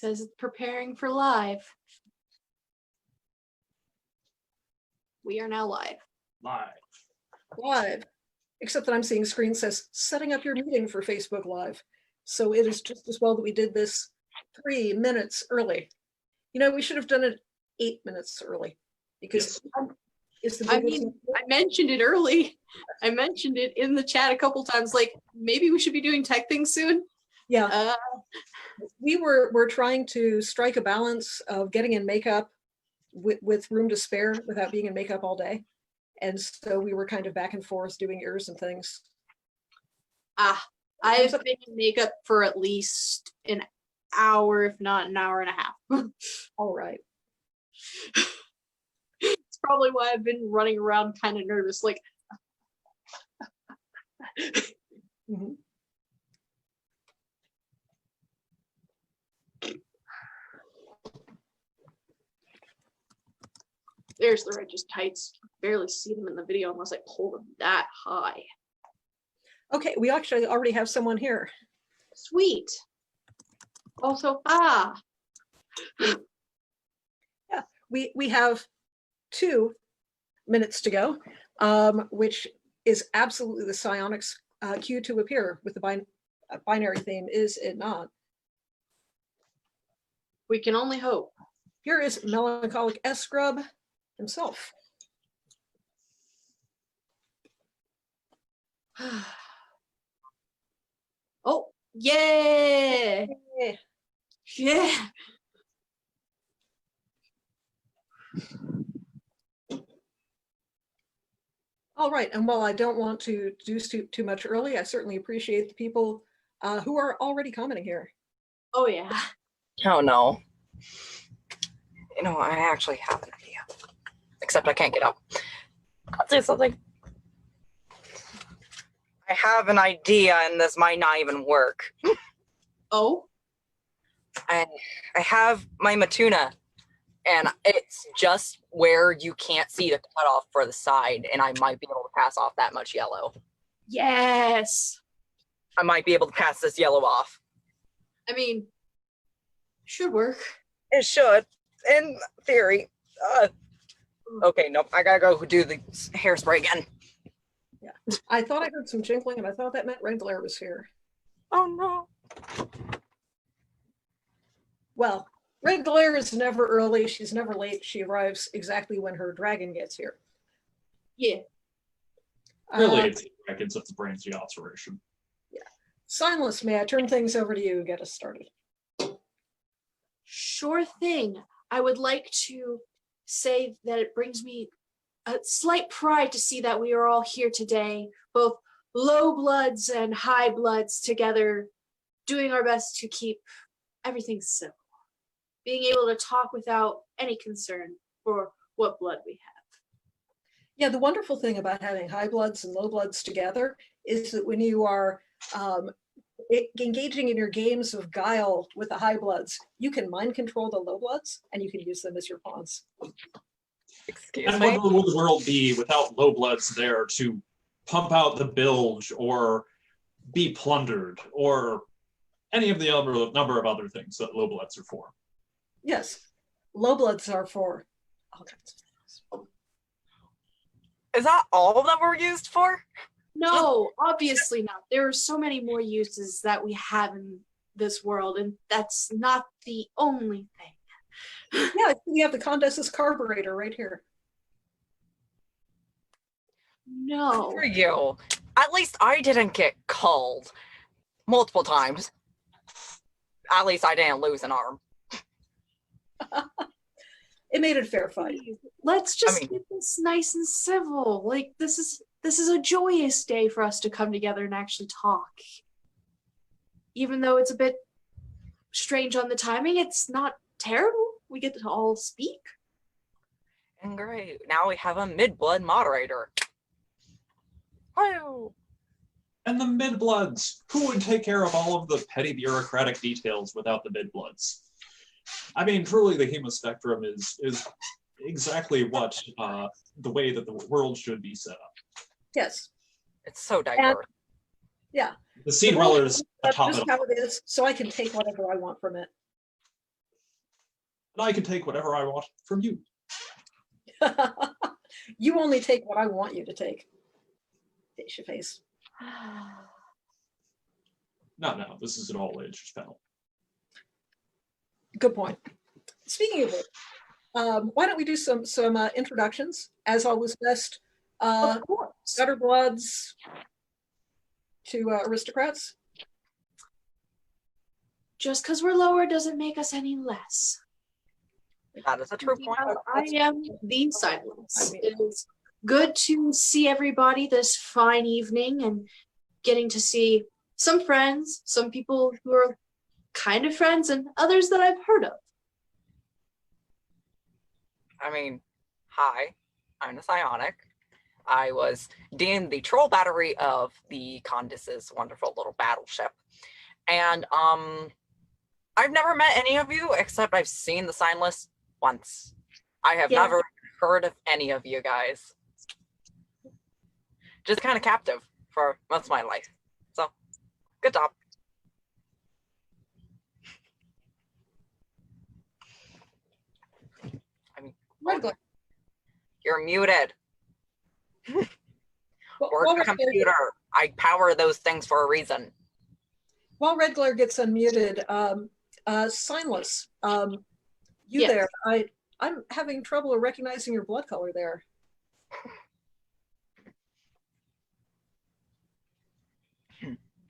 says it's preparing for live. We are now live. Live. Except that I'm seeing a screen that says setting up your meeting for Facebook Live. So it is just as well that we did this 3 minutes early. You know, we should have done it 8 minutes early because it's the biggest. I mentioned it early. I mentioned it in the chat a couple times, like maybe we should be doing tech things soon. Yeah. We're trying to strike a balance of getting in makeup with room to spare without being in makeup all day. And so we were kind of back and forth doing ears and things. I've been in makeup for at least an hour, if not an hour and a half. All right. It's probably why I've been running around kind of nervous, like. Mm-hmm. There's the righteous tights. Barely see them in the video unless I pull them that high. Okay, we actually already have someone here. Sweet. Also, Yeah, we have 2 minutes to go, which is absolutely the Psiionic's cue to appear with the binary theme, is it not? we can only hope. Here is Melancholic S-Scrub himself. Oh, yeah! Yeah! All right, and while I don't want to do too much early, I certainly appreciate the people who are already commenting here. Oh, yeah. Oh, no. You know, I actually have an idea. Except I can't get up. I'll say something. I have an idea, and this might not even work. Oh? I have my Matuna, and it's just where you can't see the cutoff for the side, and I might be able to pass off that much yellow. Yes! I might be able to pass this yellow off. I mean, should work. It should, in theory. Okay, nope, I gotta go do the hairspray again. Yeah, I thought I heard some jingling, and I thought that meant Redglare was here. Oh, no. Well, Redglare is never early. She's never late. She arrives exactly when her dragon gets here. Yeah. Really, it's dragons that's brains the observation. Yeah. Signless, may I turn things over to you and get us started? Sure thing. I would like to say that it brings me a slight pride to see that we are all here today, both low bloods and high bloods together, doing our best to keep everything simple, being able to talk without any concern for what blood we have. Yeah, the wonderful thing about having high bloods and low bloods together is that when you are engaging in your games of guile with the high bloods, you can mind control the low bloods and you can use them as your pawns. Excuse And me. what would the world be without low bloods there to pump out the bilge or be plundered or any of the other number of other things that low bloods are for? Yes, low bloods are for all kinds of things. Is that all that we're used for? No, obviously not. There are so many more uses that we have in this world, and that's not the only thing. Yeah, we have the Condes's carburetor right here. No. For you. At least I didn't get called multiple times. At least I didn't lose an arm. It made it a fair fight. Let's just keep this nice and civil. Like, this is a joyous day for us to come together and actually talk. Even though it's a bit strange on the timing, it's not terrible. We get to all speak. And great. Now we have a mid-blood moderator. Woo! And the mid-bloods. Who would take care of all of the petty bureaucratic details without the mid-bloods? I mean, truly, the hemospectrum is exactly what the way that the world should be set up. Yes. It's so diverse. Yeah. The seed rollers That's atop just it. how it is, so I can take whatever I want from it. and I can take whatever I want from you. You only take what I want you to take. Face your face. Not now. This is an all ages panel. Good point. Speaking of which, why don't we do some introductions? As always, best Of course. gutter bloods to aristocrats. Just because we're lower doesn't make us any less. That is a true point. I am the Signless. It is good to see everybody this fine evening and getting to see some friends, some people who are kind of friends, and others that I've heard of. I mean, hi, I'm the Psiioniic. I was in the troll battery of the Condis's wonderful little battleship. And I've never met any of you except I've seen the Signless once. I have never heard of any of you guys. Just kind of captive for most of my life. So, good job. I mean, Redglare. you're muted. Work While the computer. I power those things for a reason. While Redglare gets unmuted, Signless, you Yes. there? I'm having trouble recognizing your blood color there.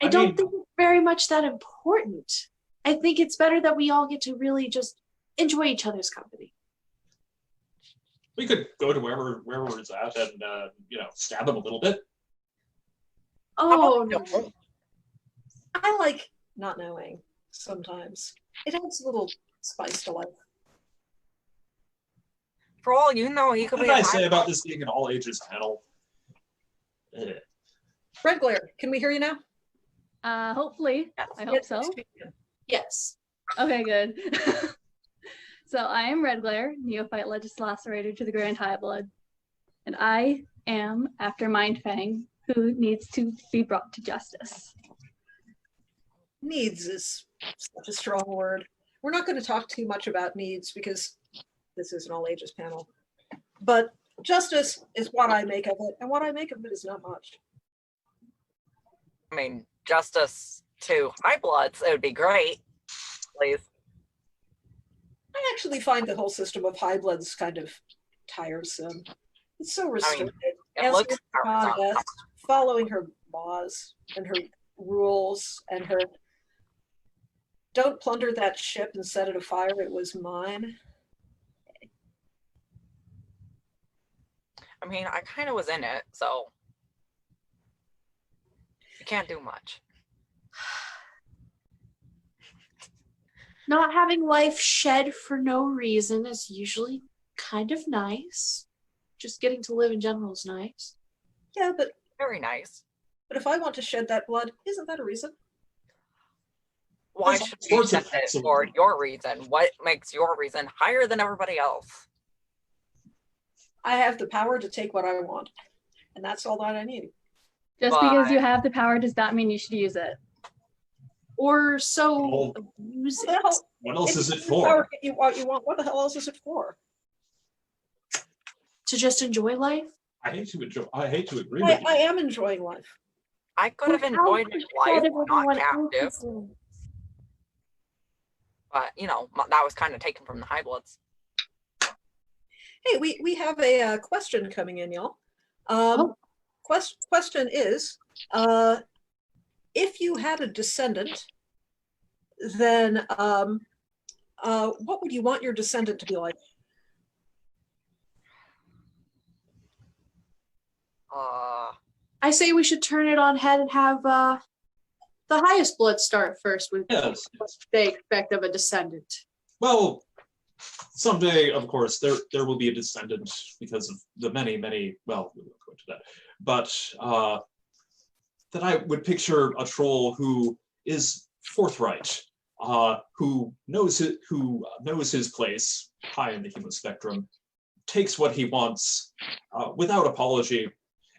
I don't think it's very much that important. I think it's better that we all get to really just enjoy each other's company. We could go to wherever it's at and stab him a little bit. Oh, no. I like not knowing sometimes. It adds a little spice to life. For all you know, he could What be did a I say about this being an all ages panel? Redglare, can we hear you now? Hopefully. I hope so. Yes. Okay, good. So I am Redglare, Neophyte Legislacerator to the Grand High Blood. And I am after Mindfang, who needs to be brought to justice. Needs is such a strong word. We're not going to talk too much about needs because this is an all ages panel. But justice is what I make of it, and what I make of it is not much. I mean, justice to high bloods, it would be great. Please. I actually find the whole system of high bloods kind of tiresome. It's so restricted. It looks Goddess, following her laws and her rules and her don't plunder that ship and set it afire, it was mine. I mean, I kind of was in it, so you can't do much. Not having life shed for no reason is usually kind of nice. Just getting to live in general is nice. Yeah, but Very nice. if I want to shed that blood, isn't that a reason? Why There's should you all sorts of set it excellent for reasons. your reason? What makes your reason higher than everybody else? I have the power to take what I want, and that's all that I need. Just because But- you have the power does not mean you should use it. Or so Well, abuse What the it. hell? What else is it If you have the power for? to get you what you want, what the hell else is it for? To just enjoy life. I hate to agree I with you. am enjoying life. I could have Without enjoyed the my life, thought of not everyone captive, else's- but that was kind of taken from the high bloods. Hey, we have a question coming in, y'all. Oh. Question is, if you had a descendant, then what would you want your descendant to be like? I say we should turn it on head and have the highest blood start first with Yes. what they expect of a descendant. Well, someday, of course, there will be a descendant because of the many, well, we won't go into that. But that I would picture a troll who is forthright, who knows his place high in the human spectrum, takes what he wants without apology,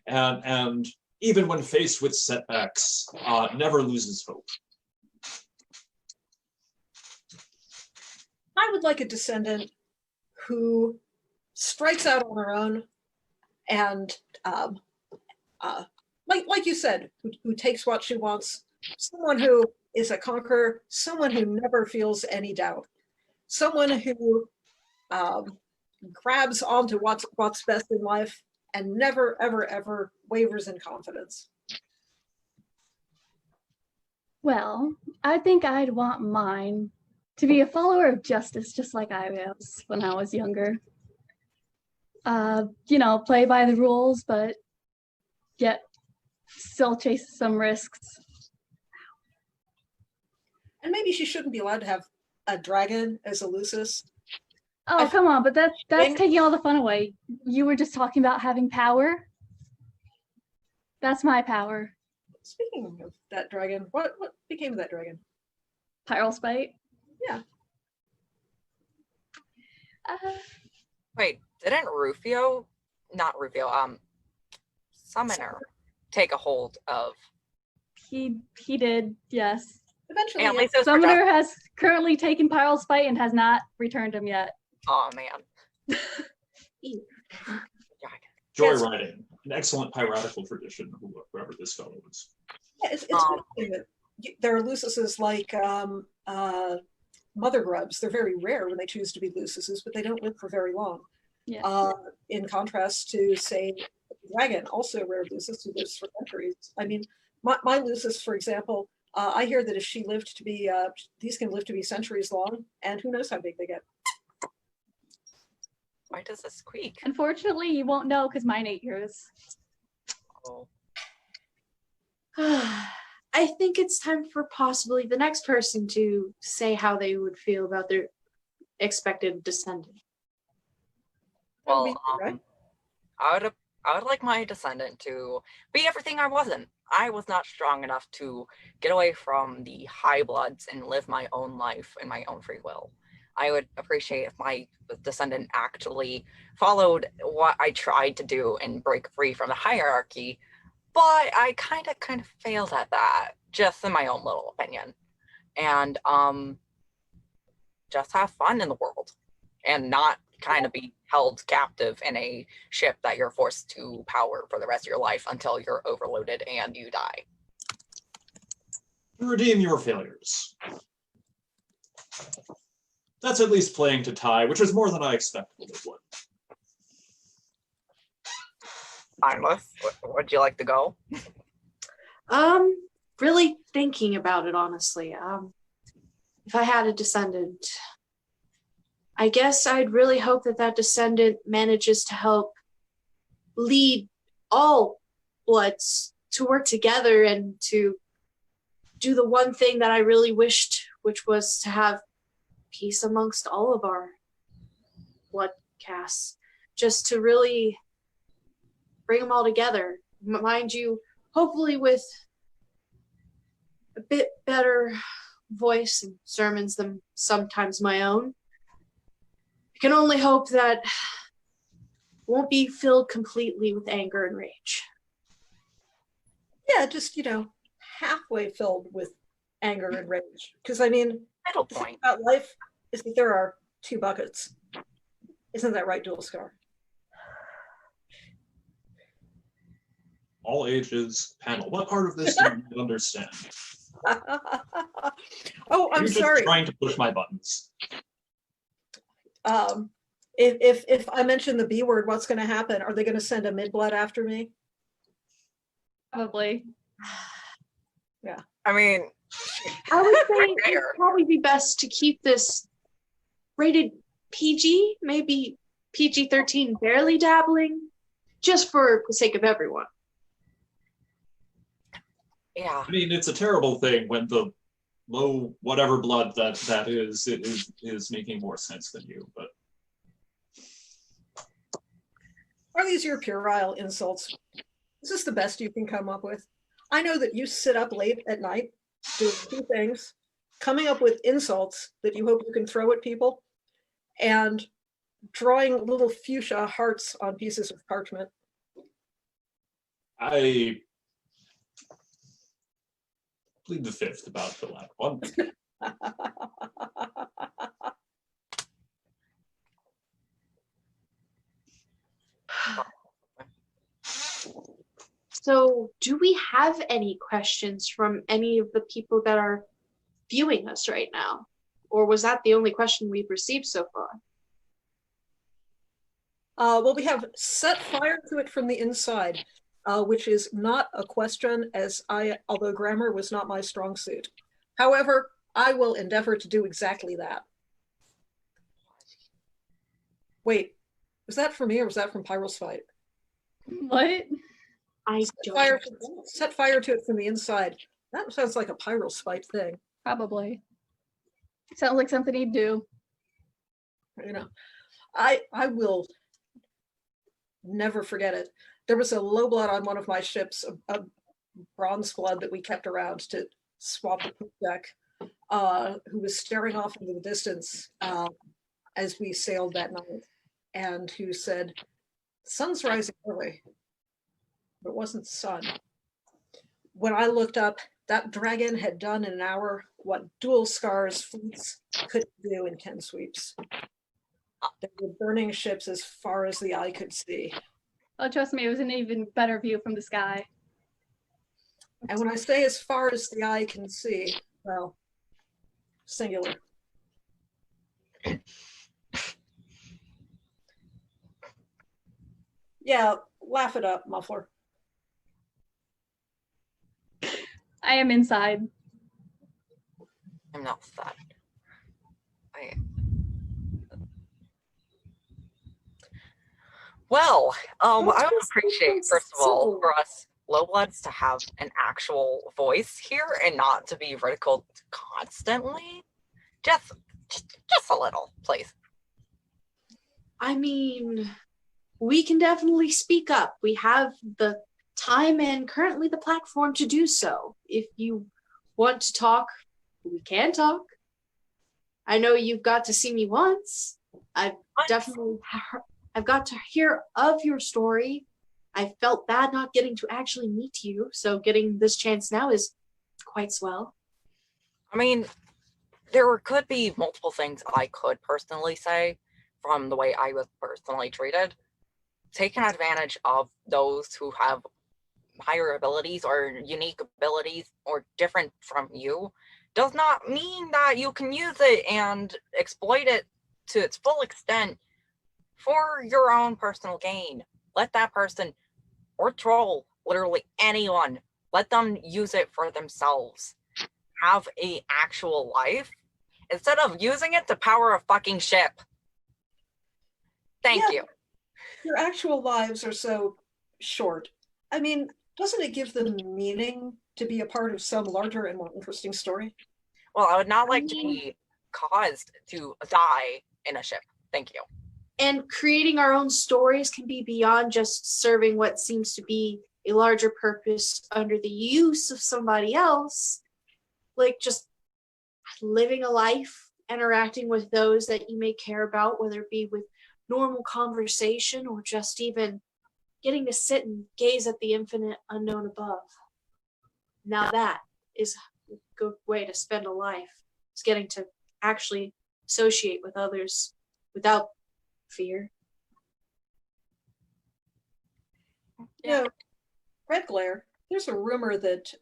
and even when faced with setbacks, never loses hope. I would like a descendant who strikes out on her own and, like you said, who takes what she wants, someone who is a conqueror, someone who never feels any doubt, someone who grabs onto what's best in life and never, ever, ever wavers in confidence. Well, I think I'd want mine to be a follower of justice, just like I was when I was younger. You know, play by the rules, but yet still chase some risks. And maybe she shouldn't be allowed to have a dragon as a Lucis. Oh, come on, but that's taking all the fun away. You were just talking about having power. That's my power. Speaking of that dragon, what became of that dragon? Pyral Spite. Yeah. Wait, didn't Summoner take a hold of? He did, yes. Eventually, And yeah. Lisa's Summoner has currently taken Pyral Spite and has not returned him yet. Oh man. Joyriding, an excellent piratical tradition, whoever this fellow is. Yeah, it's interesting that there are Lucises like mother grubs. They're very rare when they choose to be Lucises, but they don't live for very long. Yeah. In contrast to, say, dragon, also a rare Lucis who lives for centuries. I mean, my Lucis, for example, I hear that if she lived to be, these can live to be centuries long, and who knows how big they get. Why does this squeak? Unfortunately, you won't know because mine 8 years. Oh. I think it's time for possibly the next person to say how they would feel about their expected descendant. Well, Right? I would like my descendant to be everything I wasn't. I was not strong enough to get away from the high bloods and live my own life in my own free will. I would appreciate if my descendant actually followed what I tried to do and break free from the hierarchy, but I kind of failed at that, just in my own little opinion. And just have fun in the world and not kind of be held captive in a ship that you're forced to power for the rest of your life until you're overloaded and you die. Redeem your failures. That's at least playing to tie, which is more than I expected it would. Signless, would you like to go? Really thinking about it, honestly. If I had a descendant, I guess I'd really hope that that descendant manages to help lead all bloods to work together and to do the one thing that I really wished, which was to have peace amongst all of our blood castes, just to really bring them all together. Mind you, hopefully with a bit better voice and sermons than sometimes my own. I can only hope that it won't be filled completely with anger and rage. Yeah, just, halfway filled with anger and rage. Because, I mean, Middle the thing point. about life is that there are 2 buckets. Isn't that right, Dualscar? All ages panel. What part of this do you understand? Oh, I'm You're just sorry. trying to push my buttons. If I mention the B word, what's going to happen? Are they going to send a midblood after me? Probably. I mean, I would say Right it there. would probably be best to keep this rated PG, maybe PG-13, barely dabbling, just for the sake of everyone. yeah. I mean, it's a terrible thing when the low whatever blood that is making more sense than you, but Are these your puerile insults? Is this the best you can come up with? I know that you sit up late at night doing 2 things, coming up with insults that you hope you can throw at people, and drawing little fuchsia hearts on pieces of parchment. I plead the fifth about the latter one. So, do we have any questions from any of the people that are viewing us right now? Or was that the only question we've received so far? Well, we have set fire to it from the inside, which is not a question, although grammar was not my strong suit. However, I will endeavor to do exactly that. Wait, was that for me or was that from Pyral's fight? What? I Set fire to it from the inside. That sounds like a Pyral's fight thing. Probably. Sounds like something he'd do. You know, I will never forget it. There was a low blood on one of my ships, a bronze blood that we kept around to swap the poop deck, who was staring off into the distance as we sailed that night, and who said, "The sun's rising early," but it wasn't the sun. When I looked up, that dragon had done in an hour what Dualscar's fleets couldn't do in 10 sweeps. They were burning ships as far as the eye could see. Oh, trust me, it was an even better view from the sky. And when I say as far as the eye can see, well, singular. Yeah, laugh it up, Muffler. I am inside. I'm not sad. Well, I would appreciate, first of all, for us low-bloods to have an actual voice here and not to be ridiculed constantly. Just a little, please. I mean, we can definitely speak up. We have the time and currently the platform to do so. If you want to talk, we can talk. I know you've got to see me once. I've got to hear of your story. I felt bad not getting to actually meet you, so getting this chance now is quite swell. I mean, there could be multiple things I could personally say from the way I was personally treated. Taking advantage of those who have higher abilities or unique abilities or different from you does not mean that you can use it and exploit it to its full extent for your own personal gain. Let that person or troll, literally anyone, let them use it for themselves. Have an actual life instead of using it to power a fucking ship. Thank you. Your actual lives are so short. I mean, doesn't it give them meaning to be a part of some larger and more interesting story? Well, I would not like to be caused to die in a ship. Thank you. And creating our own stories can be beyond just serving what seems to be a larger purpose under the use of somebody else. Like just living a life, interacting with those that you may care about, whether it be with normal conversation or just even getting to sit and gaze at the infinite unknown above. Now that is a good way to spend a life. It's getting to actually associate with others without fear. Yeah. Redglare, there's a rumor that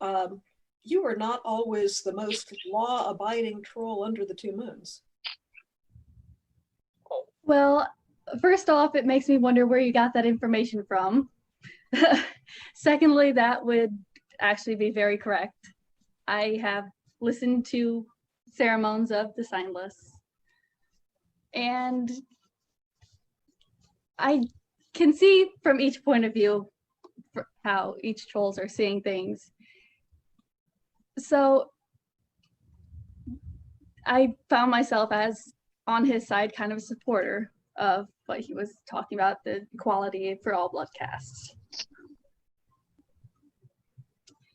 you are not always the most law-abiding troll under the two moons. Well, first off, it makes me wonder where you got that information from. Secondly, that would actually be very correct. I have listened to ceremonies of the Signless, and I can see from each point of view how each trolls are seeing things. So I found myself as on his side, kind of a supporter of what he was talking about, the equality for all blood castes.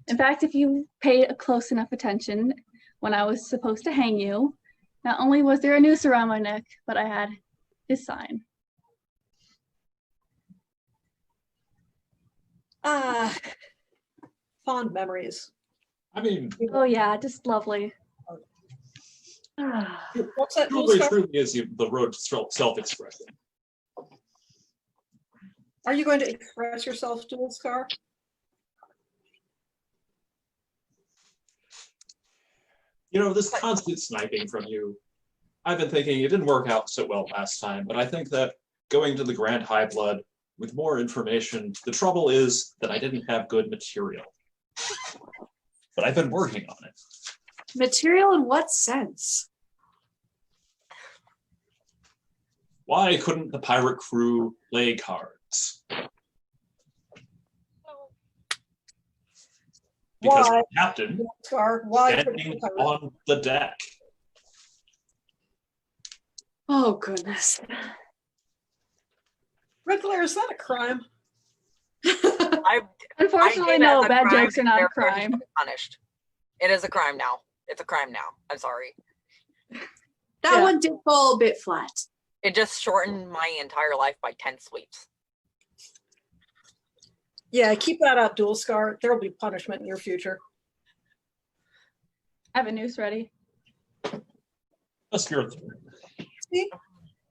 In fact, if you pay a close enough attention, when I was supposed to hang you, not only was there a noose around my neck, but I had his sign. Fond memories. I mean, Oh yeah, just lovely. What's that? truly is the road to self-expression. Are you going to express yourself, Dualscar? You know, this constant sniping from you, I've been thinking it didn't work out so well last time, but I think that going to the Grand High Blood with more information, the trouble is that I didn't have good material. But I've been working on it. Material in what sense? Why couldn't the pirate crew play cards? Because Why? the captain Dualscar, why? standing on the deck. Oh, goodness. Redglare, is that a crime? Unfortunately, did no, as a bad crime, jokes are not a therefore it should crime. be punished. It is a crime now. It's a crime now. I'm sorry. That Yeah. one did fall a bit flat. It just shortened my entire life by 10 sweeps. Yeah, keep that up, Dualscar. There will be punishment in your future. I have a noose ready. A spirit. See?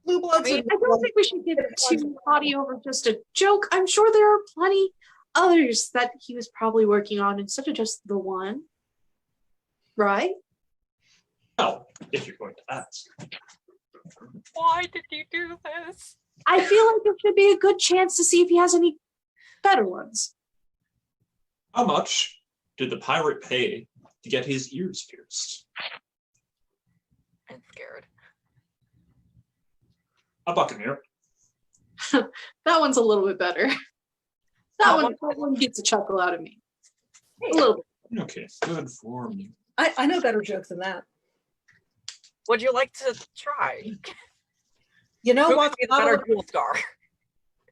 Blue Bloods I and I don't think we should get too haughty over just a joke. I'm sure there are plenty others that he was probably working on instead of just the one. Right? Well, if you're going to ask. Why did you do this? I feel like there should be a good chance to see if he has any better ones. How much did the pirate pay to get his ears pierced? I'm scared. A buccaneer. That one's a little bit better. That one gets a chuckle out of me. A little bit. Okay, good for me. I know better jokes than that. Would you like to try? You know Who what's would be the better hotter? Dualscar?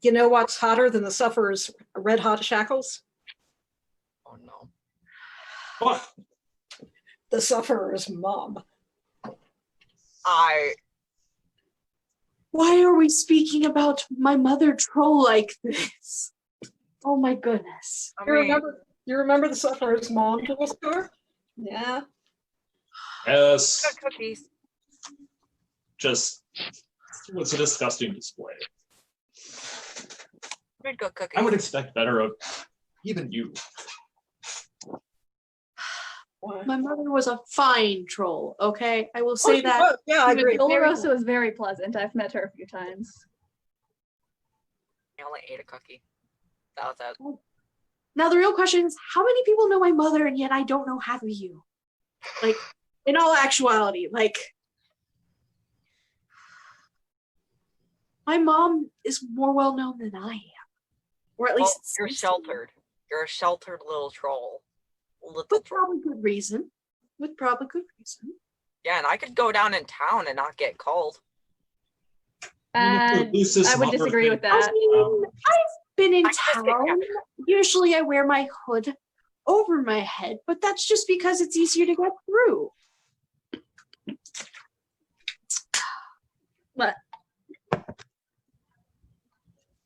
You know what's hotter than the sufferer's red hot shackles? Oh no. What? The sufferer's mom. Why are we speaking about my mother troll like this? Oh my goodness. I You mean, remember the sufferer's mom, Dualscar? Yeah. Yes. good cookies. Just, it's a disgusting display. Good cookies. I would expect better of even you. My mother was a fine troll, okay? I will say that. Yeah, I She was agree. Dolorosa is very pleasant. I've met her a few times. I only ate a cookie. That was it. Now the real question is, how many people know my mother and yet I don't know half of you? Like, in all actuality, like, my mom is more well known than I am. Or at Well, least you're seems to be. sheltered. You're a sheltered little troll. Little With troll. probably good reason. With probably good reason. Yeah, and I could go down in town and not get called. I would disagree with I that. mean, I've been in I guess they town. Usually I wear my hood over my head, but that's just because it's easier to get through. But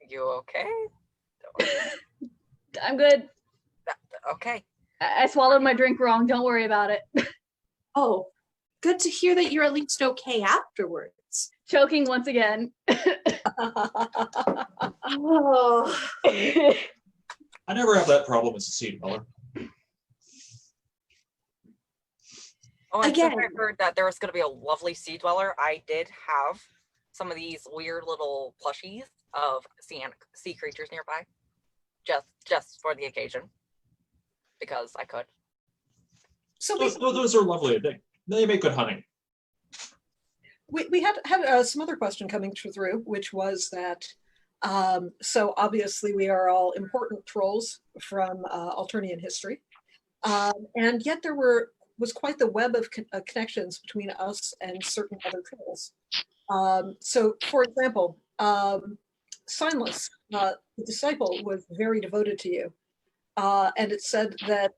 You okay? I'm good. Okay. I swallowed my drink wrong. Don't worry about it. Oh, good to hear that you're at least okay afterwards. Choking once again. Oh, I never have that problem as a seed dweller. Oh, and since I Again. heard that there was going to be a lovely sea dweller, I did have some of these weird little plushies of sea creatures nearby, just for the occasion, because I could. So Those are lovely. They make good honey. we had some other question coming through, which was that so obviously we are all important trolls from Alternian history, and yet there was quite the web of connections between us and certain other trolls. So, for example, Signless, the disciple, was very devoted to you, and it said that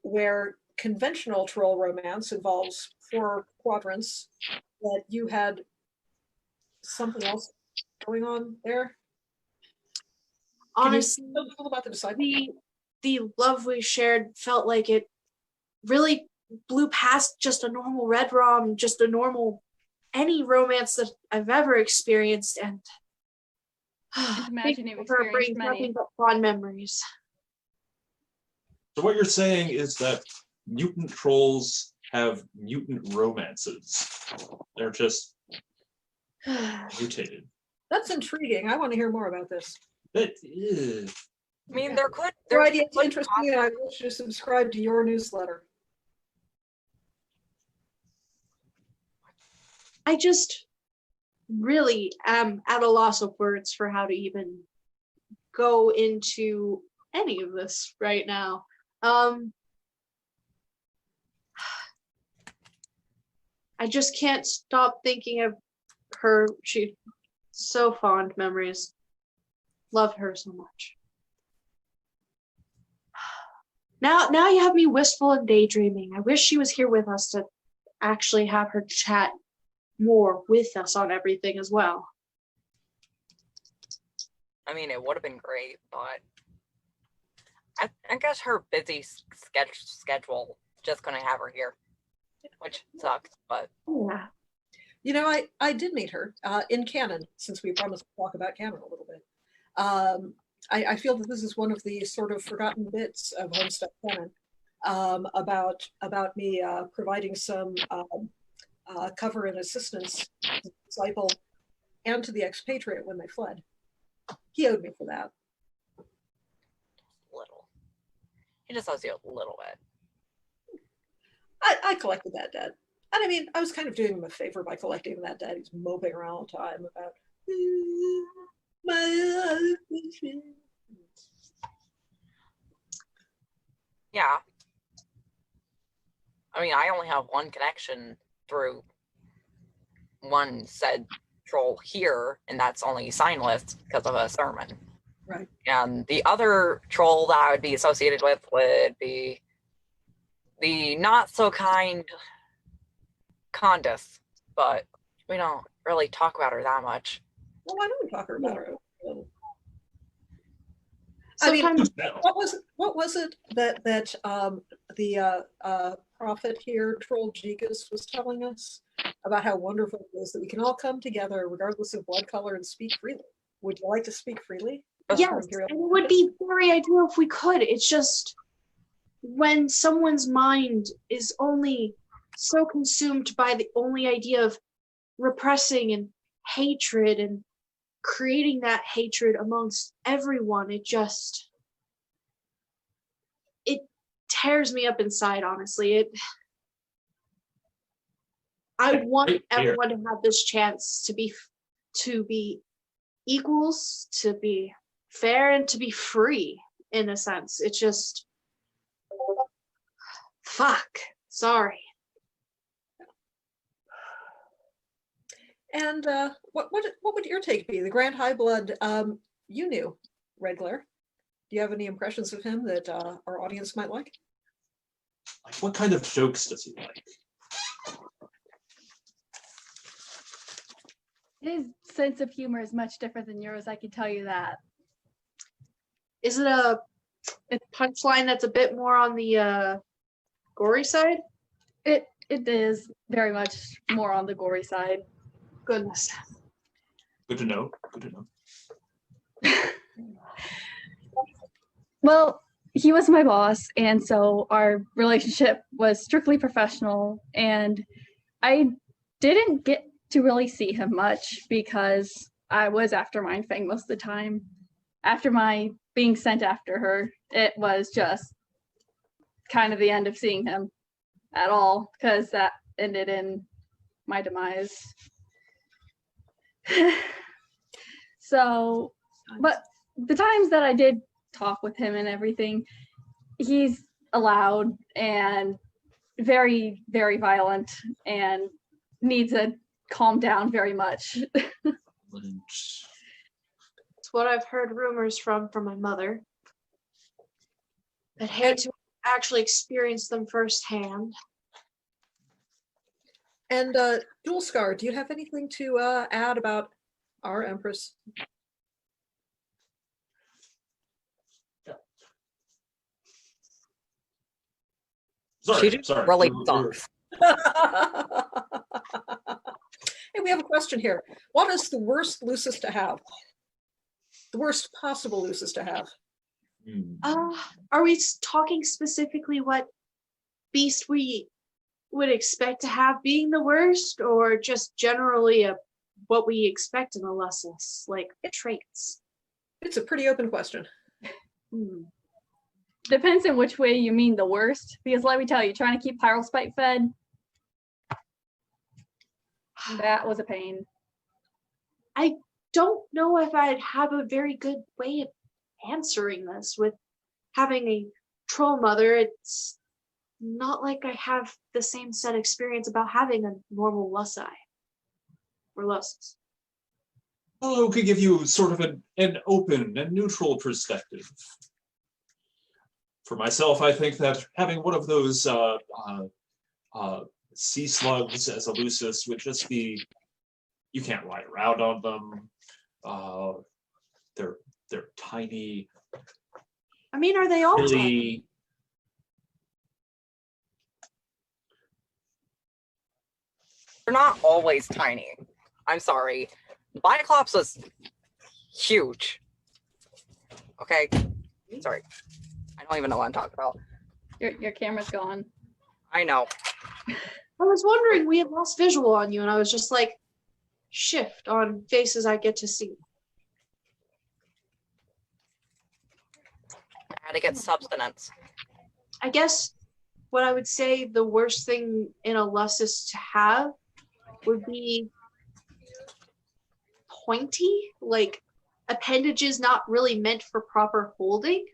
where conventional troll romance involves 4 quadrants, that you had something else going on there. honestly, Can you tell people about the disciple? the love we shared felt like it really blew past just a normal red rom, just a normal any romance that I've ever experienced, and Imagine you've her experienced brings many. nothing but fond memories. So what you're saying is that mutant trolls have mutant romances. They're just mutated. That's intriguing. I want to hear more about this. But, I mean, there could. Your There idea is could interesting, and I wish to subscribe to your newsletter. I just really am at a loss of words for how to even go into any of this right now. I just can't stop thinking of her. She so fond memories. Love her so much. Now you have me wistful and daydreaming. I wish she was here with us to actually have her chat more with us on everything as well. I mean, it would have been great, but I guess her busy schedule just couldn't have her here, which sucks, but Yeah. You know, I did meet her in canon, since we promised to talk about canon a little bit. I feel that this is one of the sort of forgotten bits of Homestuck canon about me providing some cover and assistance to the disciple and to the expatriate when they fled. He owed me for that. little. He just owes you a little bit. I collected that debt. And I mean, I was kind of doing him a favor by collecting that debt. He's moping around all the time about my Yeah. I mean, I only have one connection through one said troll here, and that's only Signless because of a sermon. Right. And the other troll that I would be associated with would be the not so kind Condis, but we don't really talk about her that much. Well, why don't we talk about her? I mean, Sometimes what was it that the prophet here, Troll Jigas, was telling us about how wonderful it is that we can all come together regardless of blood color and speak freely? Would you like to speak freely? yes, and it would be very ideal if we could. It's just when someone's mind is only so consumed by the only idea of repressing and hatred and creating that hatred amongst everyone, it tears me up inside, honestly. I want everyone to have this chance to be equals, to be fair, and to be free in a sense. It's just fuck. Sorry. And what would your take be? The Grand High Blood, you knew Redglare. Do you have any impressions of him that our audience might like? Like, what kind of jokes does he like? His sense of humor is much different than yours, I can tell you that. Is it a punchline that's a bit more on the gory side? It is very much more on the gory side. Goodness. Good to know. Good to know. Well, he was my boss, and so our relationship was strictly professional, and I didn't get to really see him much because I was after Mindfang most of the time. After my being sent after her, it was just kind of the end of seeing him at all, because that ended in my demise. So, but the times that I did talk with him and everything, he's loud and very, very violent and needs to calm down very much. It's what I've heard rumors from my mother. I'd hate to actually experience them firsthand. And Dualscar, do you have anything to add about our Empress? She just Sorry. really We're- sucks. Hey, we have a question here. What is the worst Lucis to have? The worst possible Lucis to have? Hmm. Are we talking specifically what beast we would expect to have being the worst, or just generally what we expect in a Lussus, like traits? It's a pretty open question. Depends on which way you mean the worst, because let me tell you, trying to keep Pyrospite fed, that was a pain. I don't know if I'd have a very good way of answering this. With having a troll mother, it's not like I have the same set experience about having a normal Lussi or Lussus. Well, it could give you sort of an open and neutral perspective. For myself, I think that having one of those sea slugs as a Lucis would just be, you can't ride around on them. They're tiny. I mean, are they all tiny? Really, They're not always tiny. I'm sorry. Biclops was huge. Okay? Sorry. I don't even know what I'm talking about. Your camera's gone. I know. I was wondering, we had lost visual on you, and I was just like, shift on faces I get to see. I had to get substance. I guess what I would say the worst thing in a Lussus to have would be pointy, like appendages not really meant for proper holding.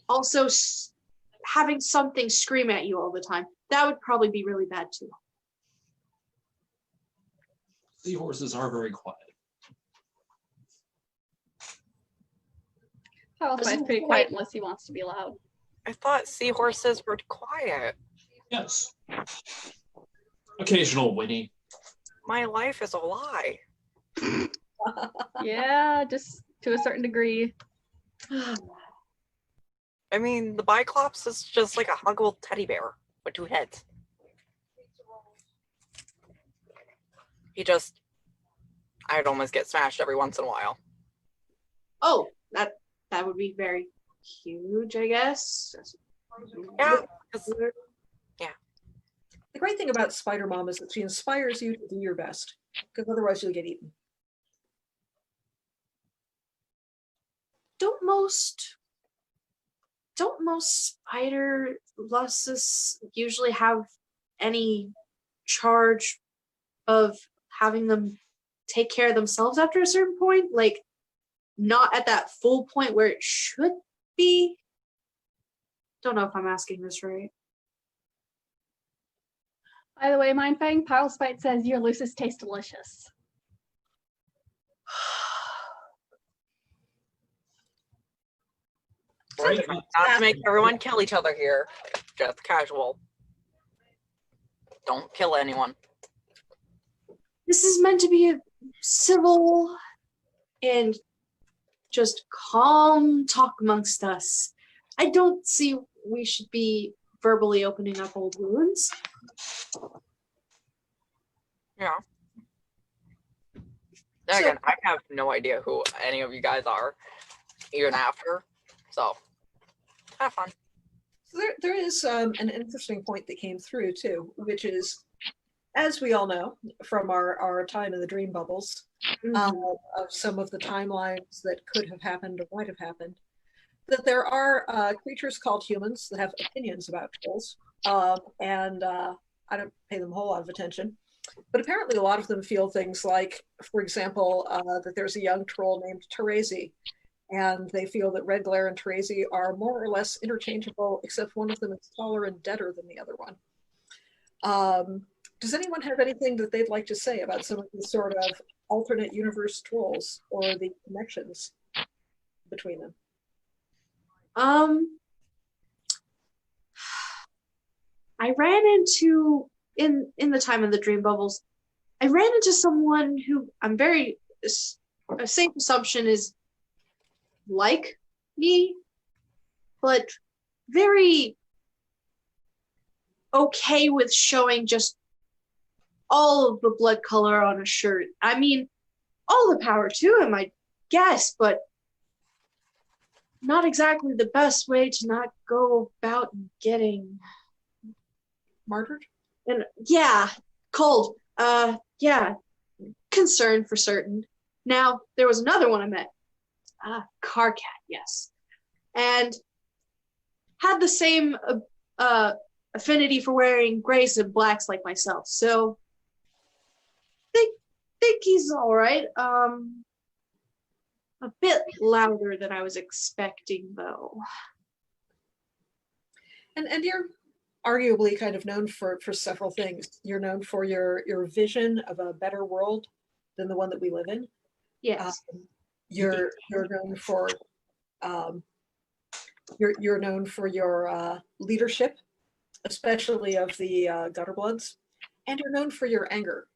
Also, having something scream at you all the time. That would probably be really bad too. seahorses are very quiet. Pyrospite's pretty quiet unless he wants to be loud. I thought seahorses were quiet. Yes. Occasional whinny. My life is a lie. Yeah, just to a certain degree. I mean, the Biclops is just like a huggable teddy bear with two heads. I'd almost get smashed every once in a while. Oh, that would be very huge, I guess. Yeah. The great thing about Spider Mom is that she inspires you to do your best, because otherwise you'll get eaten. Don't most spider Lussus usually have any charge of having them take care of themselves after a certain point? Like, not at that full point where it should be? Don't know if I'm asking this right. By the way, Mindfang, Pyrospite says your Lucis tastes delicious. Right? Not to make everyone kill each other here. Just casual. Don't kill anyone. This is meant to be a civil and just calm talk amongst us. I don't see we should be verbally opening up old wounds. Yeah. Then again, I have no idea who any of you guys are, even after. So, have fun. So there is an interesting point that came through too, which is, as we all know from our time in the dream bubbles, of some of the timelines that could have happened or might have happened, that there are creatures called humans that have opinions about trolls, and I don't pay them a whole lot of attention. But apparently a lot of them feel things like, for example, that there's a young troll named Terezi, and they feel that Redglare and Terezi are more or less interchangeable, except one of them is taller and deader than the other one. Does anyone have anything that they'd like to say about some of these sort of alternate universe trolls or the connections between them? I ran into, in the time of the dream bubbles, I ran into someone who I'm very, a safe assumption is like me, but very okay with showing just all of the blood color on a shirt. I mean, all the power to him, I guess, but not exactly the best way to not go about getting Martyred? and yeah, cold. Yeah, concern for certain. Now there was another one I met. Carcat, yes, and had the same affinity for wearing grays and blacks like myself. So think he's all right. A bit louder than I was expecting, though. And you're arguably kind of known for several things. You're known for your vision of a better world than the one that we live in. Yes. You're known for you're known for your leadership, especially of the Gutterbloods, and you're known for your anger.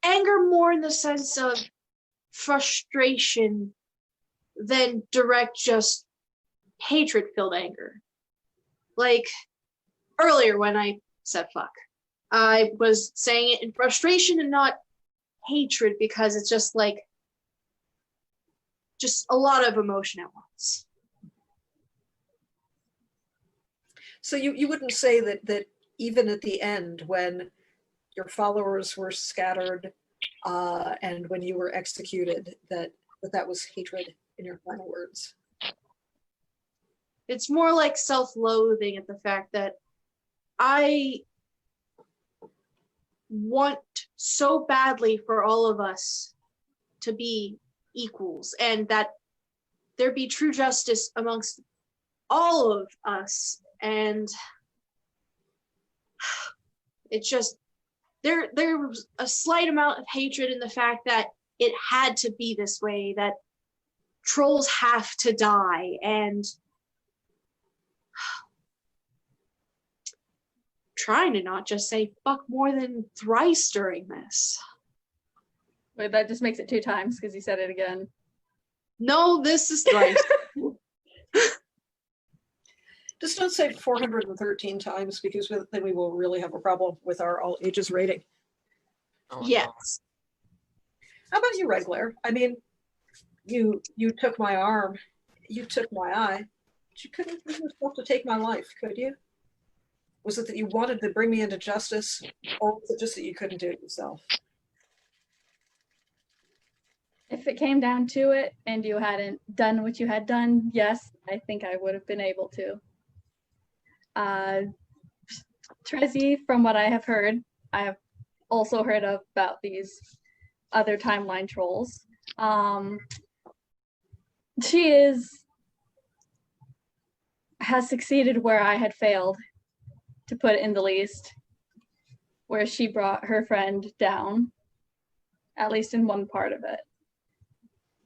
Anger more in the sense of frustration than direct just hatred-filled anger. Like earlier when I said fuck, I was saying it in frustration and not hatred because it's just like just a lot of emotion at once. So you wouldn't say that even at the end when your followers were scattered and when you were executed that was hatred in your final words? It's more like self-loathing at the fact that I want so badly for all of us to be equals and that there be true justice amongst all of us. And it's just, there was a slight amount of hatred in the fact that it had to be this way, that trolls have to die, and trying to not just say fuck more than thrice during this. Wait, that just makes it 2 times because you said it again. No, this is thrice. Just don't say 413 times because then we will really have a problem with our all ages rating. Oh, Yes. How about you, Redglare? I mean, you took my arm, you took my eye, but you couldn't bring yourself to take my life, could you? Was it that you wanted to bring me into justice, or was it just that you couldn't do it yourself? If it came down to it and you hadn't done what you had done, yes, I think I would have been able to. Trezzy, from what I have heard, I have also heard about these other timeline trolls. She has succeeded where I had failed, to put it in the least, where she brought her friend down, at least in one part of it.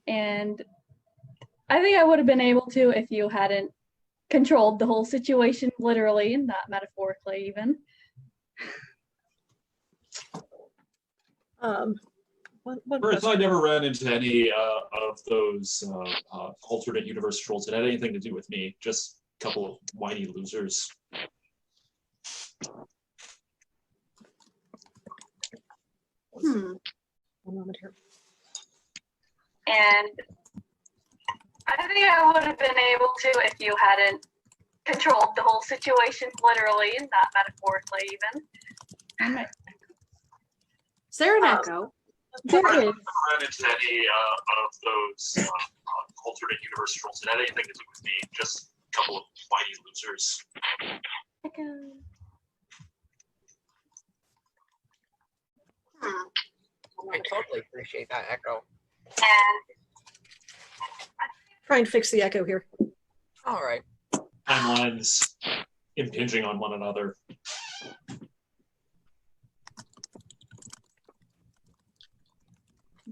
And I think I would have been able to if you hadn't controlled the whole situation, literally, not metaphorically even. First, I never ran into any of those alternate universe trolls that had anything to do with me. Just a couple of whiny losers. One moment here. And I think I would have been able to if you hadn't controlled the whole situation, literally, not metaphorically even. Is there an echo? There I is. never ran into any of those alternate universe trolls that had anything to do with me. Just a couple of whiny losers. I totally appreciate that echo. Try and fix the echo here. All right. Timelines impinging on one another.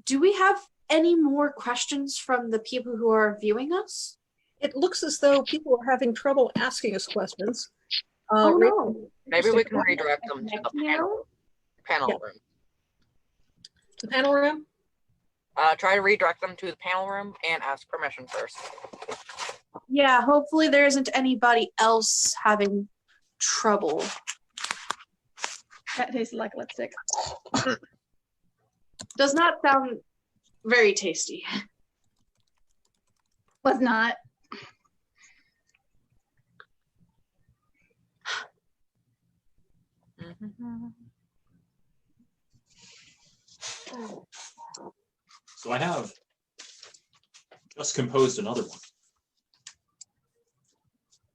Do we have any more questions from the people who are viewing us? It looks as though people are having trouble asking us questions. Oh no. Maybe we can redirect them to the panel room. The panel room? Try to redirect them to the panel room and ask permission first. Yeah, hopefully there isn't anybody else having trouble. That tastes like lipstick. Does not sound very tasty. Was not. So I have just composed another one.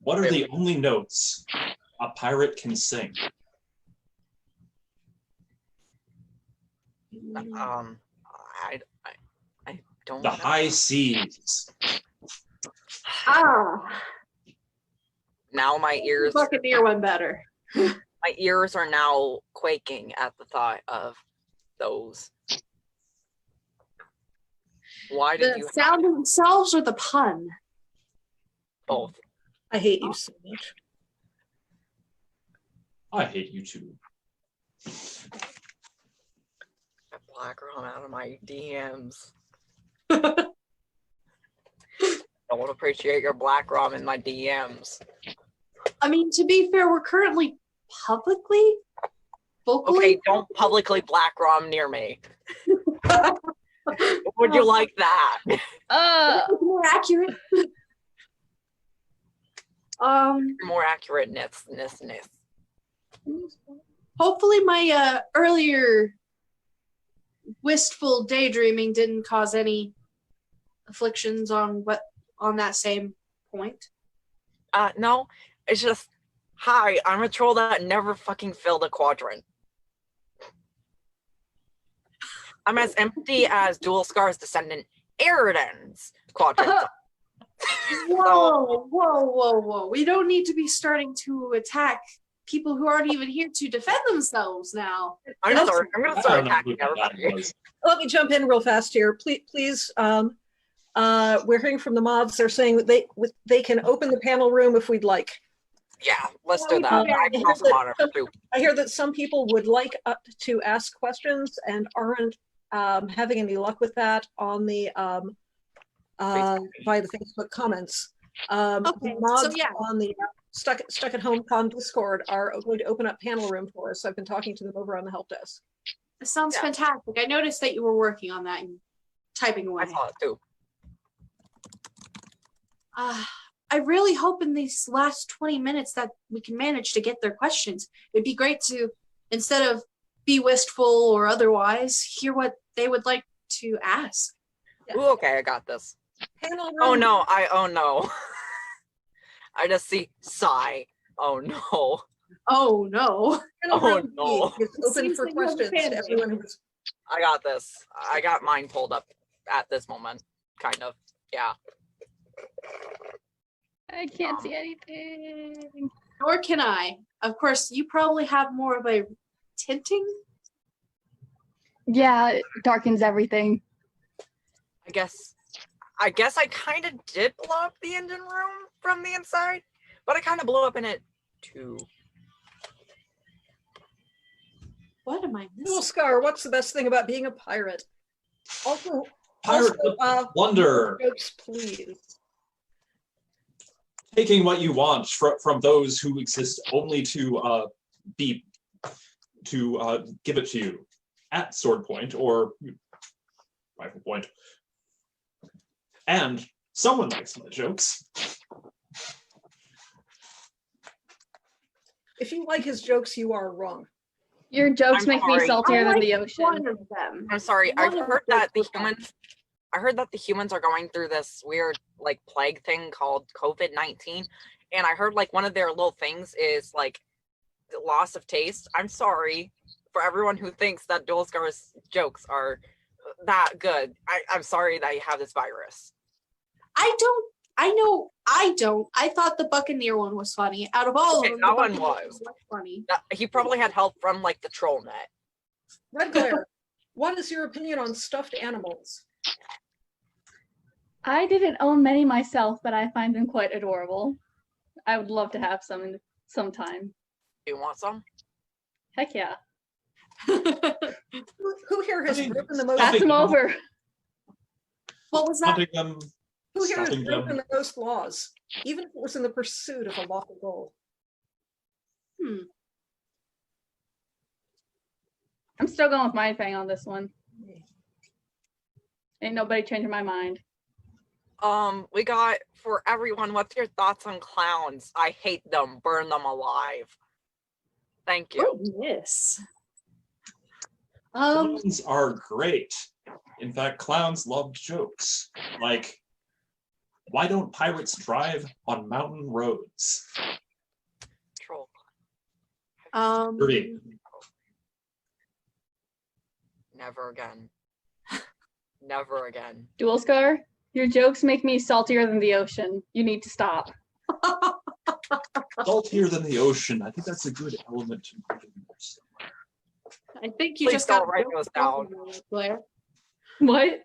What are the only notes a pirate can sing? I don't The know. high seas. Ah, Now my ears Buccaneer one better. are now quaking at the thought of those. Why did The you sound themselves or the pun? both? I hate you so much. I hate you too. Get Black Rum out of my DMs. Don't appreciate your Black Rum in my DMs. I mean, to be fair, we're currently vocally. Okay, don't publicly Black Rum near me. Would you like that? More accurate. More accurate-ness. Hopefully my earlier wistful daydreaming didn't cause any afflictions on that same point. No, it's just, hi, I'm a troll that never fucking filled a quadrant. I'm as empty as Dualscar's descendant Eridan's quadrant. Whoa. We don't need to be starting to attack people who aren't even here to defend themselves now. I'm gonna start attacking that everybody. was. Let me jump in real fast here. Please, we're hearing from the mods. They're saying that they can open the panel room if we'd like. Yeah, let's That do would be that. very I can good. also monitor too. I hear that some people would like to ask questions and aren't having any luck with that on the via the Facebook comments. Okay, The mods so yeah. on the Stuck at HomeCon Discord are going to open up panel room for us. I've been talking to them over on the help desk. This sounds Yeah. fantastic. I noticed that you were working on that and typing away. I saw it too. I really hope in these last 20 minutes that we can manage to get their questions. It'd be great to, instead of be wistful or otherwise, hear what they would like to ask. Yeah. Ooh, okay, I got this. Panel room. Oh no, oh no. I just see sigh. Oh no. Oh no. Panel Oh, room no. is open Seems for like you have a questions fan to base. everyone who's. I got this. I got mine pulled up at this moment. Kind of. Yeah. I can't see anything. Nor can I. Of course, you probably have more of a tinting. Yeah, it darkens everything. I guess I kind of did blow up the engine room from the inside, but I kind of blew up in it too. What am I missing? Dualscar, what's the best thing about being a pirate? Also, Pirate wonder. Jokes, please. Taking what you want from those who exist only to give it to you at sword point or rifle point. And someone likes my jokes. If you like his jokes, you are wrong. Your jokes I'm make me sorry. saltier I than the like ocean. one of them. I'm sorry. I've One of heard the that the jokes was humans. I heard that the humans are going through this weird like plague thing called COVID-19, and I heard like one of their little things is like the loss of taste. I'm sorry for everyone who thinks that Dualscar's jokes are that good. I'm sorry that you have this virus. I don't. I thought the Buccaneer one was funny. Out of all Okay, of them, that the one Buccaneer was. funny. He probably had help from like the troll net. Redglare, what is your opinion on stuffed animals? I didn't own many myself, but I find them quite adorable. I would love to have some sometime. Do you want some? Heck yeah. Who here has I mean, broken the most? Pass them over. What was that? Hunting them, Who here has stopping broken them. the most laws, even if it was in the pursuit of a lawful goal? I'm still going with Mindfang on this one. Ain't nobody changing my mind. We got for everyone, what's your thoughts on clowns? I hate them. Burn them alive. Thank you. Oh, yes. Clowns are great. In fact, clowns love jokes. Like, why don't pirates drive on mountain roads? Troll. Three. Never again. Never again. Dualscar, your jokes make me saltier than the ocean. You need to stop. Saltier than the ocean. I think that's a good element to use. I think you Please just don't got write those down. Blair. What?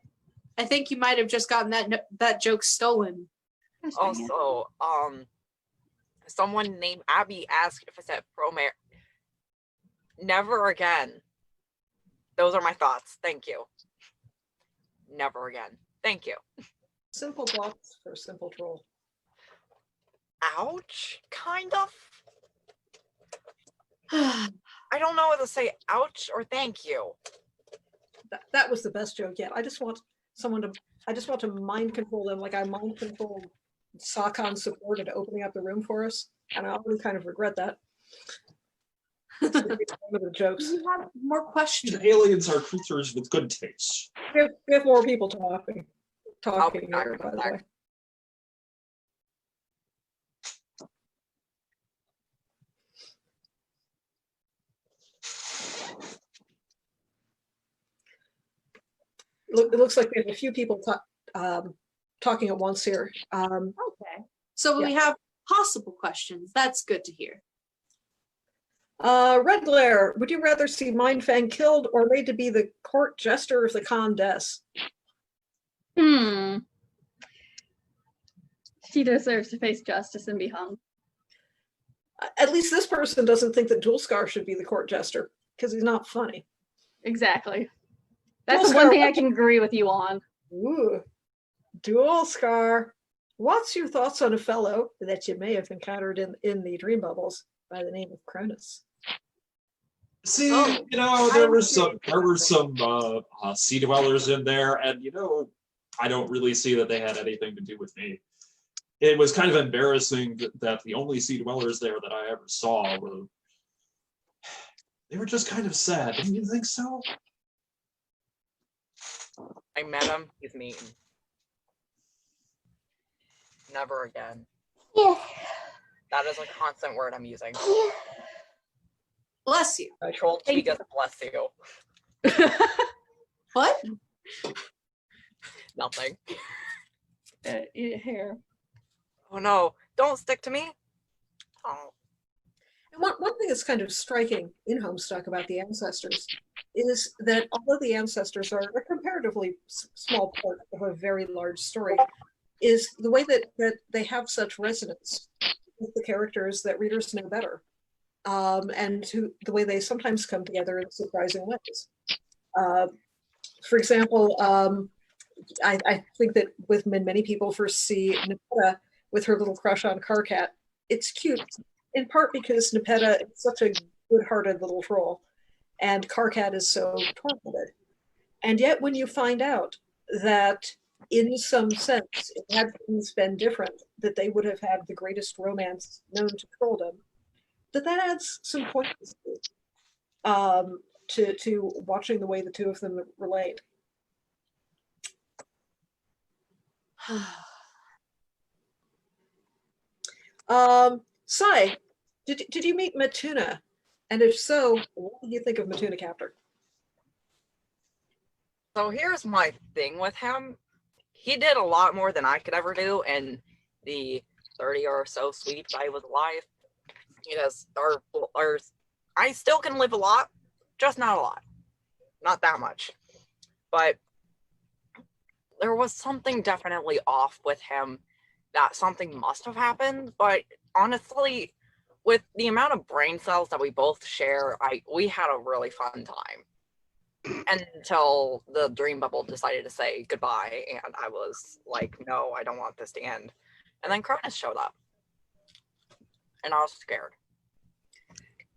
I think you might have just gotten that joke stolen. Also, someone named Abby asked if I said promare. Never again. Those are my thoughts. Thank you. Never again. Thank you. Simple blocks for simple troll. Ouch, kind of. I don't know whether to say ouch or thank you. That was the best joke yet. I just want to mind control them like I mind controlled SAHcon support into opening up the room for us. And I already kind of regret that. One of the jokes. You have more questions. Aliens are creatures with good taste. We have more people talking I'll be back, here, by the back. way. It looks like we have a few people talking at once here. Okay. So we have possible questions. That's good to hear. Redglare, would you rather see Mindfang killed or made to be the court jester of the Condess? She deserves to face justice and be hung. At least this person doesn't think that Dualscar should be the court jester because he's not funny. Exactly. That's the one thing I can agree with you on. Ooh, Dualscar. What's your thoughts on a fellow that you may have encountered in the dream bubbles by the name of Cronus? See, there were some sea dwellers in there, and I don't really see that they had anything to do with me. It was kind of embarrassing that the only sea dwellers there that I ever saw they were just kind of sad. Didn't you think so? I met him. He's mean. Never again. Yeah. That is a constant word I'm using. Bless you. I trolled because bless you. What? Nothing. Eat it hair. Oh no, don't stick to me. Oh. And one thing that's kind of striking in Homestuck about the ancestors is that although the ancestors are a comparatively small part of a very large story, is the way that they have such resonance with the characters that readers know better, and the way they sometimes come together in surprising ways. For example, I think that when many people first see Nepeta with her little crush on Karkat, it's cute, in part because Nepeta is such a good-hearted little troll, and Karkat is so tormented. And yet when you find out that in some sense, if had things been different, that they would have had the greatest romance known to trolldom, that adds some points to watching the way the two of them relate. Sai, did you meet Matuna? And if so, what did you think of Matuna Captor? So here's my thing with him. He did a lot more than I could ever do in the 30 or so sweeps I was alive. He does, or I still can live a lot, just not a lot. Not that much. But there was something definitely off with him, that something must have happened. But honestly, with the amount of brain cells that we both share, we had a really fun time. Until the dream bubble decided to say goodbye, and I was like, no, I don't want this to end. And then Cronus showed up. And I was scared.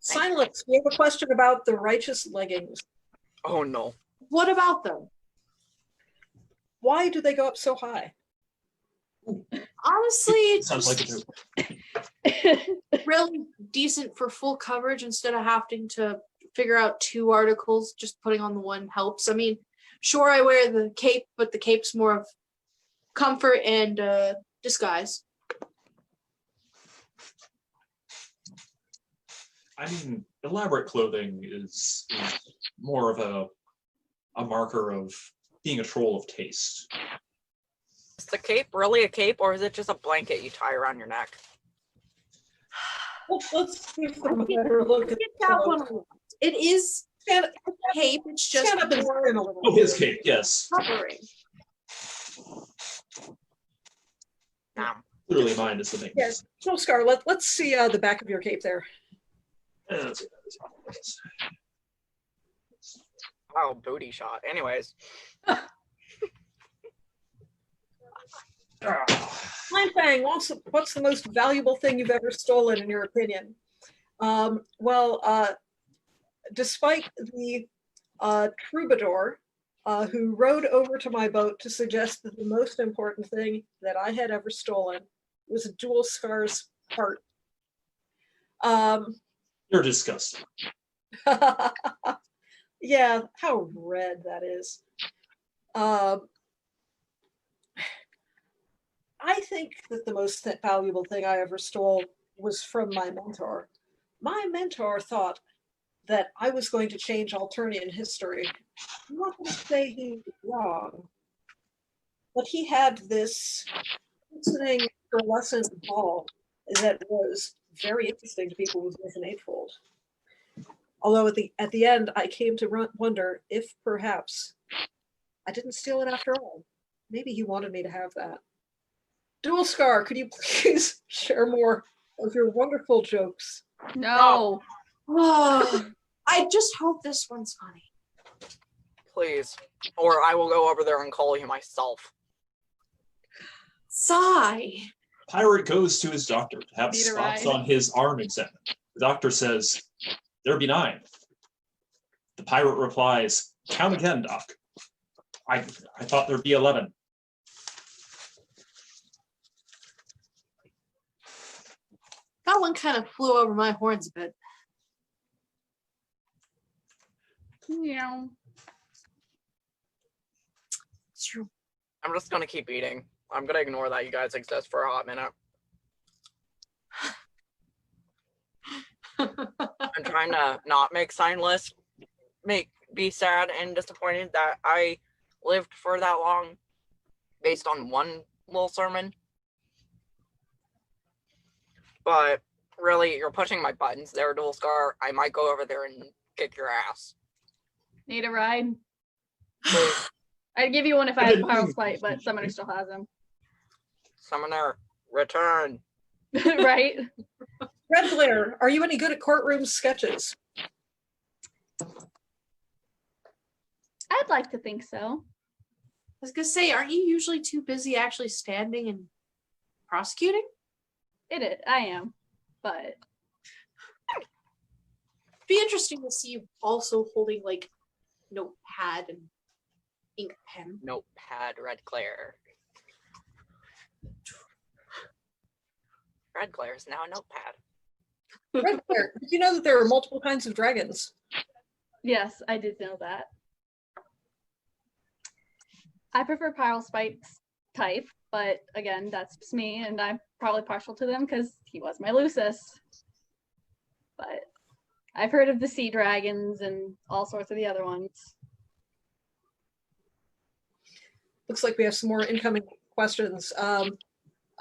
Signless, we have a question about the righteous leggings. Oh no. What about them? Why do they go up so high? Honestly, Sounds like just a really decent for full coverage instead of having to figure out 2 articles. Just putting on the one helps. I mean, sure, I wear the cape, but the cape's more of comfort and disguise. I mean, elaborate clothing is more of a marker of being a troll of taste. Is the cape really a cape, or is it just a blanket you tie around your neck? Let's give them a better look at Get that the one. It is Stand, a cape. It's just stand up and more spin a little. Oh, his cape, yes. covering. Clearly mine is the biggest. Yes, Dualscar, let's see the back of your cape there. Let's see. Oh, booty shot. Anyways, Mindfang, what's the most valuable thing you've ever stolen, in your opinion? Despite the troubadour who rode over to my boat to suggest that the most important thing that I had ever stolen was a Dualscar's heart. You're disgusting. Yeah, how red that is. I think that the most valuable thing I ever stole was from my mentor. My mentor thought that I was going to change Alternian history. I'm not going to say he was wrong, but he had this listening lesson ball that was very interesting to people with an eightfold. Although at the end, I came to wonder if perhaps I didn't steal it after all. Maybe he wanted me to have that. Dualscar, could you please share more of your wonderful jokes? No. Oh, I just hope this one's funny. please. Or I will go over there and call you myself. Sigh. Pirate goes to his doctor to have Need a spots ride? on his arm examined. The doctor says, "There be 9." The pirate replies, "Count again, doc. I thought there'd be 11. That one kind of flew over my horns a bit. Yeah. It's true. I'm just gonna keep eating. I'm gonna ignore that you guys exist for a hot minute. I'm trying to not make Signless be sad and disappointed that I lived for that long based on one little sermon. But really, you're pushing my buttons there, Dualscar. I might go over there and kick your ass. Need a ride? Please, I'd give you one if I had Power's Fight, but Summoner still has him. Summoner, return. Right? Redglare, are you any good at courtroom sketches? I'd like to think so. I was gonna say, aren't you usually too busy actually standing and prosecuting? I am. But Be interesting to see you also holding like notepad and ink pen. Notepad, Redglare. Redglare is now a notepad. Redglare, did you know that there are multiple kinds of dragons? yes, I did know that. I prefer Power's Fights type, but again, that's just me, and I'm probably partial to them because he was my Lucis. But I've heard of the sea dragons and all sorts of the other ones. Looks like we have some more incoming questions. Okay,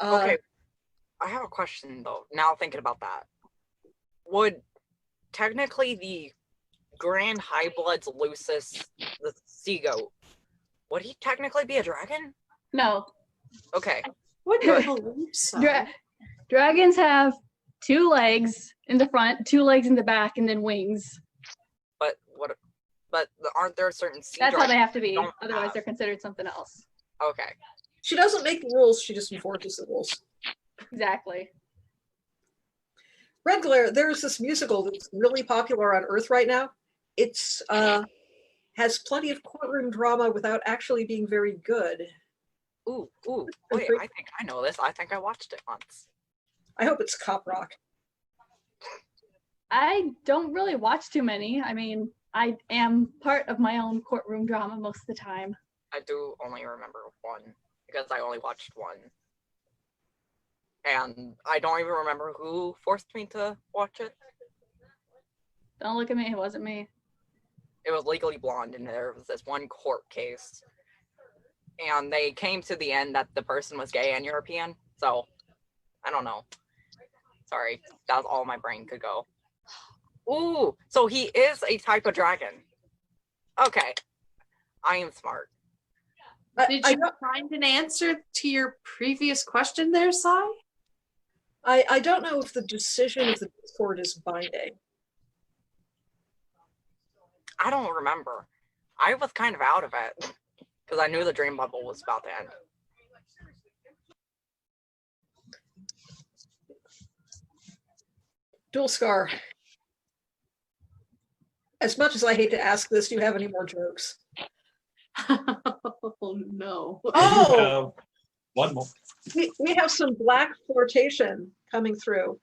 I have a question though. Now thinking about that, would technically the Grand High Blood's Lucis, the sea goat, would he technically be a dragon? No, Okay, Wouldn't believe so. dragons have 2 legs in the front, 2 legs in the back, and then wings. but aren't there certain sea That's how dragons? they have to be. don't Otherwise, have? they're considered something else. Okay, She doesn't make the rules, she just enforces the rules. Exactly. Redglare, there's this musical that's really popular on Earth right now. It's has plenty of courtroom drama without actually being very good. Ooh, wait, I think I know this. I think I watched it once. I hope it's Cop Rock. I don't really watch too many. I mean, I am part of my own courtroom drama most of the time. I do only remember one because I only watched one. And I don't even remember who forced me to watch it. Don't look at me, it wasn't me. It was Legally Blonde, and there was this one court case. And they came to the end that the person was gay and European. So, I don't know. Sorry, that's all my brain could go. Ooh, so he is a type of dragon. Okay, I am smart. Did you find an answer to your previous question there, Sai? I don't know if the decision of the Discord is binding. I don't remember. I was kind of out of it because I knew the dream bubble was about to end. Dualscar. As much as I hate to ask this, do you have any more jokes? Oh no. Oh, One more. we have some black flirtation coming through.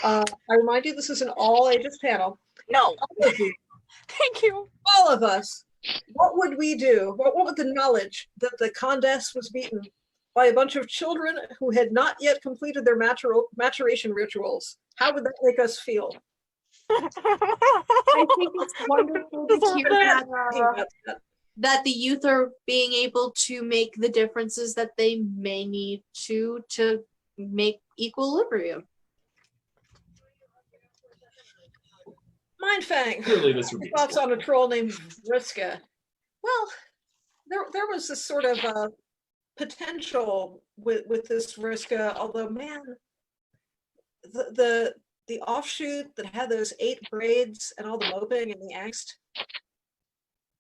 I remind you, this is an all ages panel. No, All of you, thank you. all of us. What would we do? What would the knowledge that the Condess was beaten by a bunch of children who had not yet completed their maturation rituals? How would that make us feel? I think it's wonderful to hear that the youth are being able to make the differences that they may need to make equilibrium. Mindfang. Clearly, this would be Thoughts on a troll named Vriska? Well, there was this sort of potential with this Vriska, although man, the offshoot that had those 8 braids and all the moping and the angst.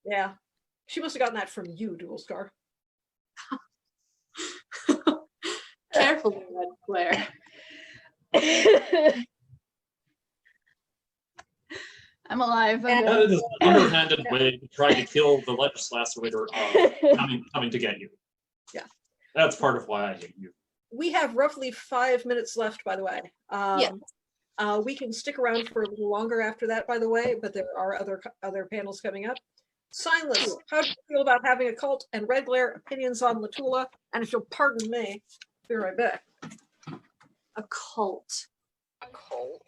Yeah. She must have gotten that from you, Dualscar. Careful, Redglare. I'm alive. I'm And- That good. is an underhanded way to try to kill the legislator coming to get you. Yeah. That's part of why I hate you. We have roughly 5 minutes left, by the way. Yeah. We can stick around for a little longer after that, by the way, but there are other panels coming up. Signless, how do you feel about having a cult? And Redglare, opinions on Latula? And if you'll pardon me, be right back. A cult. A cult.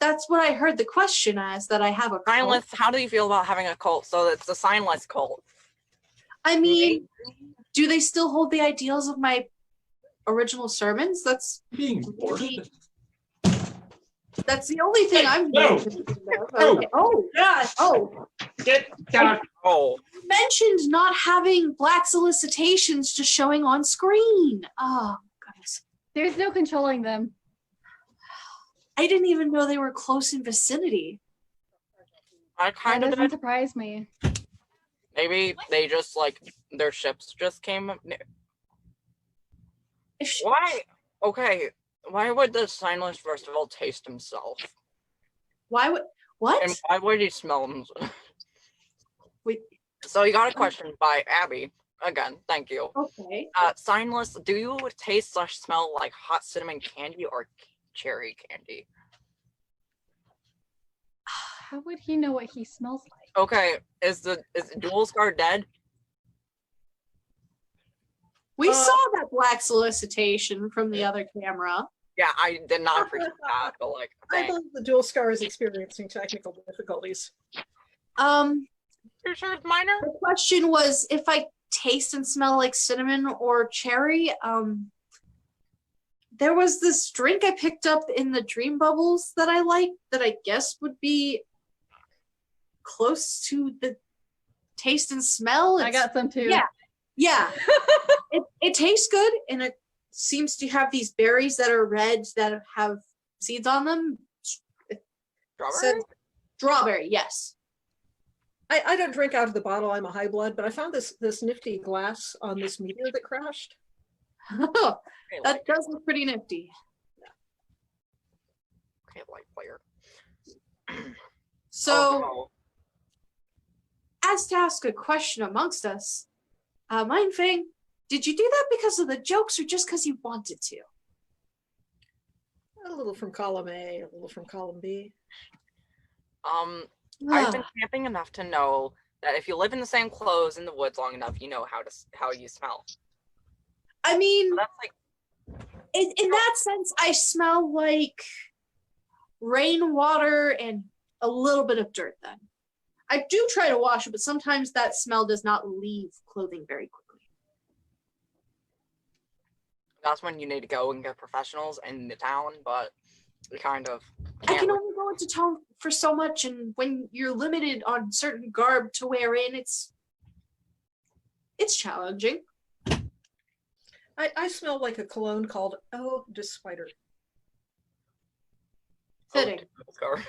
That's what I heard the question as, that I have a cult. Signless, how do you feel about having a cult? So it's a Signless cult. I mean, do they still hold the ideals of my original sermons? That's Being bored. that's the only thing I'm No. thinking of. No. Okay. Oh God. Oh, Get down. Oh, you mentioned not having black solicitations just showing on screen. Oh goodness. There's no controlling them. I didn't even know they were close in vicinity. I That kind of doesn't surprise me. maybe they just like their ships just came up. If she- Why? Okay, why would the Signless first of all taste himself? Why would what? And why would he smell him? Wait. So you got a question by Abby. Again, thank you. Okay. Signless, do you taste/smell like hot cinnamon candy or cherry candy? How would he know what he smells like? Okay, is Dualscar dead? We saw that black solicitation from the other camera. Yeah, I did not appreciate that, but like, I thanks. believe the Dualscar is experiencing technical difficulties. You're sure it's minor? The question was if I taste and smell like cinnamon or cherry. There was this drink I picked up in the Dream Bubbles that I liked that I guess would be close to the taste and smell. I got some too. Yeah. Yeah. it tastes good, and it seems to have these berries that are red that have seeds on them. Strawberry? Says strawberry, yes. I don't drink out of the bottle, I'm a high blood, but I found this nifty glass on this meteor that crashed. That does look pretty nifty. Okay, light player. So, Oh, as to ask a question amongst us, Mindfang, Did you do that because of the jokes or just because you wanted to? A little from column A, a little from column B. I've been camping enough to know that if you live in the same clothes in the woods long enough, you know how you smell. I mean, So that's like, in that sense, I smell like rainwater and a little bit of dirt then. I do try to wash it, but sometimes that smell does not leave clothing very quickly. that's when you need to go and get professionals in the town, but we kind of I can't. can only go into town for so much, and when you're limited on certain garb to wear in, it's challenging. I smell like a cologne called Oh de Spider. Fitting. Dualscar.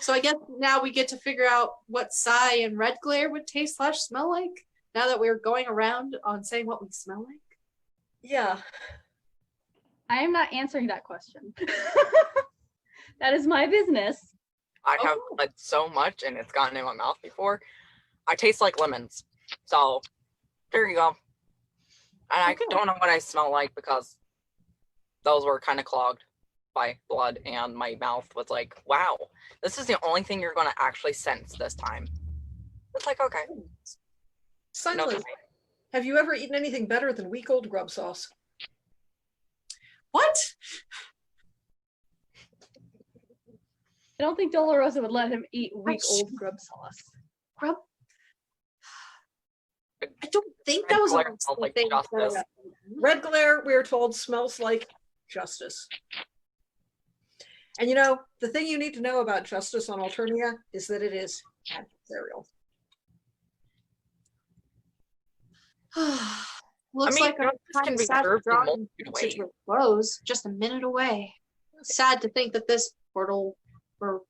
So I guess now we get to figure out what Psi and Redglare would taste / smell like, now that we're going around on saying what we smell like. Yeah. I am not answering that question. That is my business. I have Oh. like so much and it's gotten in my mouth before. I taste like lemons. So there you go. And I Okay. don't know what I smell like because those were kind of clogged by blood and my mouth was like, wow, this is the only thing you're going to actually sense this time. It's like, okay. No, Signless, have you ever eaten anything better than week-old grub sauce? What? I don't think Dolorosa would let him eat week-old grub sauce. Grub? I don't think that was Redglare smells like justice. Redglare, we're told, smells like justice. And you know, the thing you need to know about justice on Alternia is that it is adversarial. Looks I mean, like I'm justice can kind of be sad served in drawing multiple ways. to close, just a minute away. Sad to think that this portal or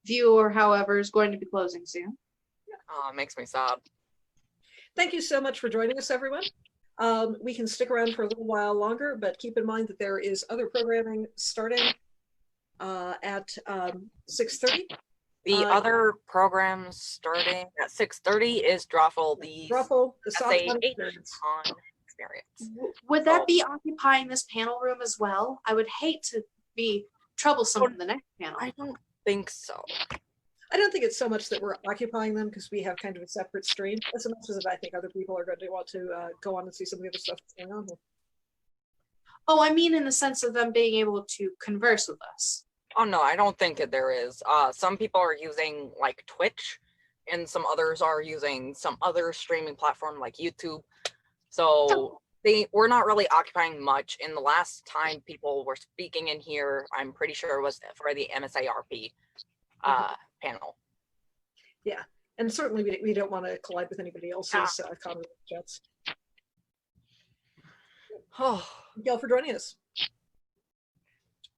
view or however is going to be closing soon. It makes me sad. Thank you so much for joining us, everyone. We can stick around for a little while longer, but keep in mind that there is other programming starting at 6:30. The other program starting at 6:30 is Drawful, the Ruffle, the SAHcon experience. SAHcon experience. Would that be occupying this panel room as well? I would hate to be troublesome in the next panel. I don't think so. I don't think it's so much that we're occupying them because we have kind of a separate stream, as much as I think other people are going to want to go on and see some of the other stuff that's going on here. Oh, I mean in the sense of them being able to converse with us. Oh no, I don't think that there is. Some people are using like Twitch, and some others are using some other streaming platform like YouTube. So we're not really occupying much. And the last time people were speaking in here, I'm pretty sure it was for the MSARP panel. Yeah, and certainly we don't want to collide with anybody else's comment chats. Oh, Thank y'all for joining us.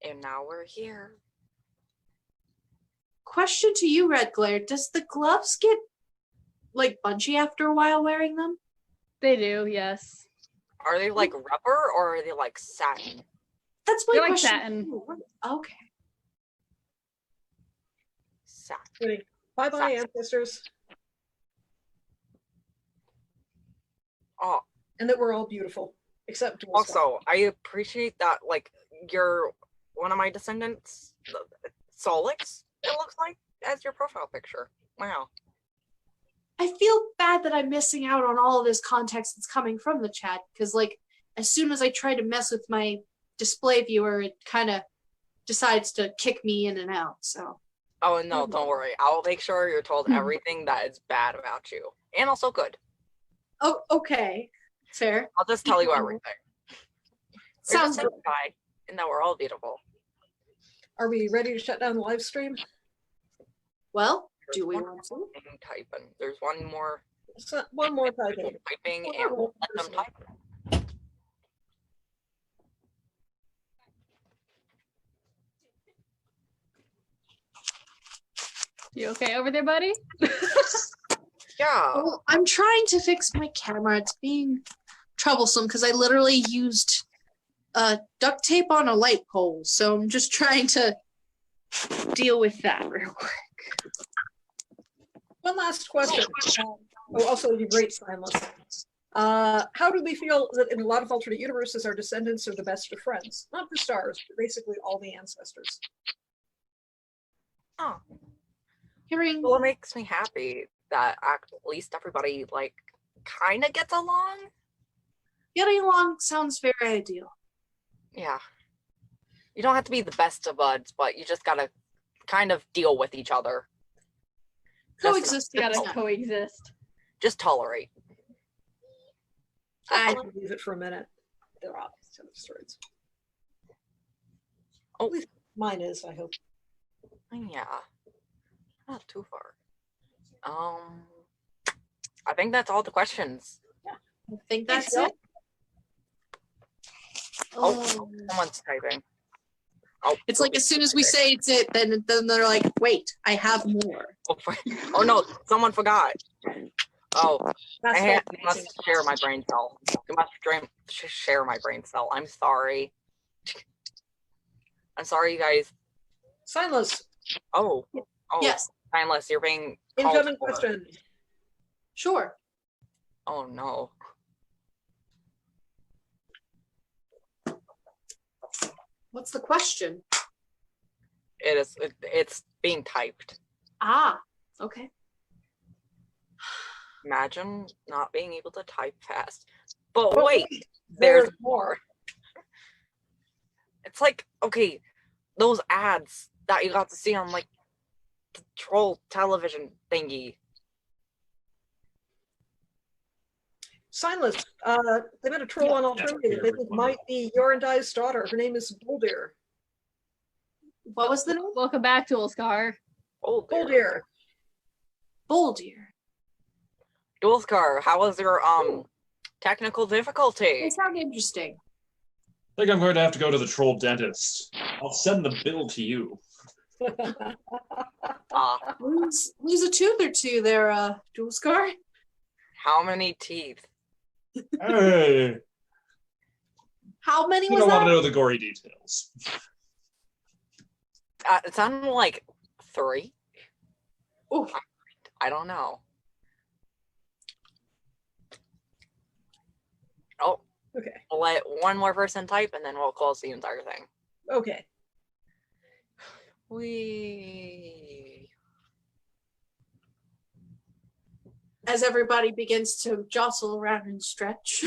and now we're here. Question to you, Redglare. Does the gloves get like bunchy after a while wearing them? They do, yes. Are they like rubber or are they like satin? That's my They're like question. satin. Okay. Satin. Bye-bye, ancestors. Oh, And that we're all beautiful, except Dualscar. also, I appreciate that, like, you're one of my descendants, Solix, it looks like, as your profile picture. Wow. I feel bad that I'm missing out on all of this context that's coming from the chat, because like as soon as I try to mess with my display viewer, it kind of decides to kick me in and out. So. Oh, no, don't worry. I'll make sure you're told everything that is bad about you. And also good. Oh, okay. Fair. I'll just tell you everything. Sounds good. Bye. And that we're all beautiful. Are we ready to shut down the live stream? Well, There's do we one want to? more thing typing. There's one more So, one more typing. typing, and we'll let them type. You okay over there, buddy? Yeah. Well, I'm trying to fix my camera. It's being troublesome because I literally used duct tape on a light pole. So I'm just trying to deal with that real quick. One last question. Also, you great Signless. How do we feel that in a lot of alternate universes, our descendants are the best of friends? Not the stars, but basically all the ancestors. Oh, Hearing well, it makes me happy that at least everybody like kind of gets along. getting along sounds very ideal. Yeah. You don't have to be the best of buds, but you just gotta kind of deal with each other. Coexist You gotta together. coexist. Just tolerate. I believe it for a minute. They're all steroids. Oh. At least mine is, I hope. Yeah. Not too far. I think that's all the questions. I think that's Thanks, it. Oh, Oh. someone's typing. Oh, It's like as soon as we say it's it, then they're like, wait, I have more. oh no, someone forgot. Oh, That's you all. must share my brain cell. You must share my brain cell. I'm sorry. I'm sorry, you guys. Signless. Oh, Yes, Signless, you're being called Incoming for. question. sure. Oh no. What's the question? It's being typed. Ah, okay. Imagine not being able to type fast. But But wait, there's there's more. It's like, okay, those ads that you got to see on like the troll television thingy. Signless. They met a troll on Alternian that they think might be your and I's daughter. Her name is Buldir. What was the name? Welcome back, Dualscar. Oh, Buldir. Boldir. Dualscar, how was your technical difficulty? They sound interesting. I think I'm going to have to go to the troll dentist. I'll send the bill to you. Lose a tooth or two there, Dualscar. How many teeth? Hey, How many you was don't want to that? know the gory details. It sounded like 3. Ooh, I don't know. Oh, Okay. we'll let one more person type and then we'll close the entire thing. Okay. as everybody begins to jostle around and stretch.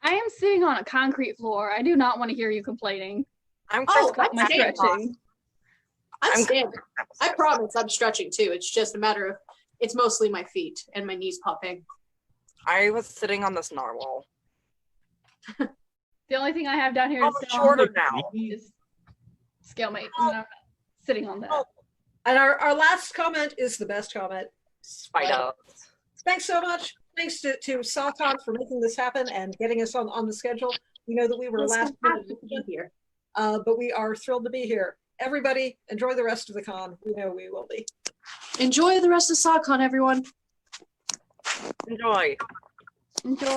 I am sitting on a concrete floor. I do not want to hear you complaining I'm Oh, Chris. I'm my staying. stretching. I'm standing. I I'm promise I'm stretching too. It's just a matter of, it's mostly my feet and my knees popping. I was sitting on this narwhal. The only thing I have down here I'm to sit shorter on now. is Scalemate, and I'm not sitting on that. Oh. And our last comment is the best comment. Spider. Thanks so much. Thanks to SAHcon for making this happen and getting us on the schedule. We know that we were It's last fantastic to be here. but we are thrilled to be here. Everybody, enjoy the rest of the con. We know we will be. Enjoy the rest of SAHcon, everyone. Enjoy. Enjoy.